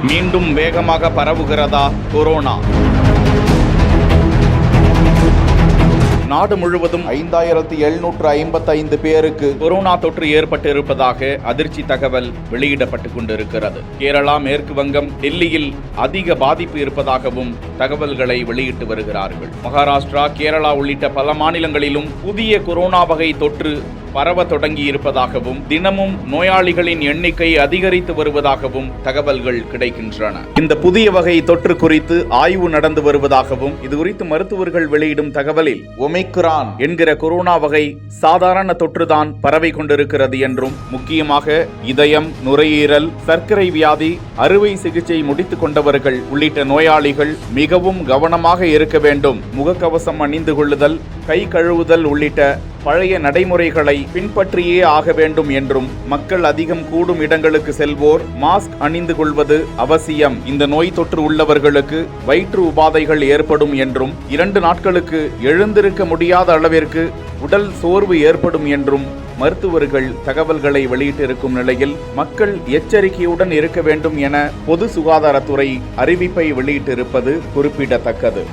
மீண்டும் வேகமாக பரவுகிறதா கொரோனா? நாடு முழுவதும் 5755 பேருக்கு கொரோனா தொற்று ஏற்பட்டிருப்பதாக அதிர்ச்சி தகவல் வெளியிடப்பட்டுக் கொண்டிருக்கிறது. கேரளா, மேற்கு வங்கம், டெல்லியில் அதிக பாதிப்பு இருப்பதாகவும் தகவல்களை வெளியிட்டு வருகிறார்கள். மகாராஷ்டிரா, கேரளா உள்ளிட்ட பல மாநிலங்களிலும் புதிய கொரோனா வகை தொற்று பரவ தொடங்கி இருப்பதாகவும் தினமும் நோயாளிகளின் எண்ணிக்கை அதிகரித்து வருவதாகவும் தகவல்கள் கிடைக்கின்றன. இந்த புதிய வகை தொற்று குறித்து ஆய்வு நடந்து வருவதாகவும் இது குறித்து மருத்துவர்கள் வெளியிடும் தகவலில் ஒமிக்ரான் என்கிற கொரோனா வகை சாதாரண தொற்றுதான் பரவி கொண்டிருக்கிறது என்றும், முக்கியமாக இதயம், நுரையீரல், சர்க்கரை வியாதி, அறுவை சிகிச்சை முடித்துக் கொண்டவர்கள் உள்ளிட்ட நோயாளிகள் மிகவும் கவனமாக இருக்க வேண்டும், முகக்கவசம் அணிந்து கொள்ளுதல், கை கழுவுதல் உள்ளிட்ட பழைய நடைமுறைகளை பின்பற்றியே ஆக வேண்டும் என்றும், மக்கள் அதிகம் கூடும் இடங்களுக்கு செல்வோர் மாஸ்க் அணிந்து கொள்வது அவசியம், இந்த நோய் தொற்று உள்ளவர்களுக்கு வயிற்று உபாதைகள் ஏற்படும் என்றும், 2 நாட்களுக்கு எழுந்திருக்க முடியாத அளவிற்கு உடல் சோர்வு ஏற்படும் என்றும் மருத்துவர்கள் தகவல்களை வெளியிட்டிருக்கும் நிலையில் மக்கள் எச்சரிக்கையுடன் இருக்க வேண்டும் என பொது சுகாதாரத்துறை அறிவிப்பை வெளியிட்டிருப்பது குறிப்பிடத்தக்கது.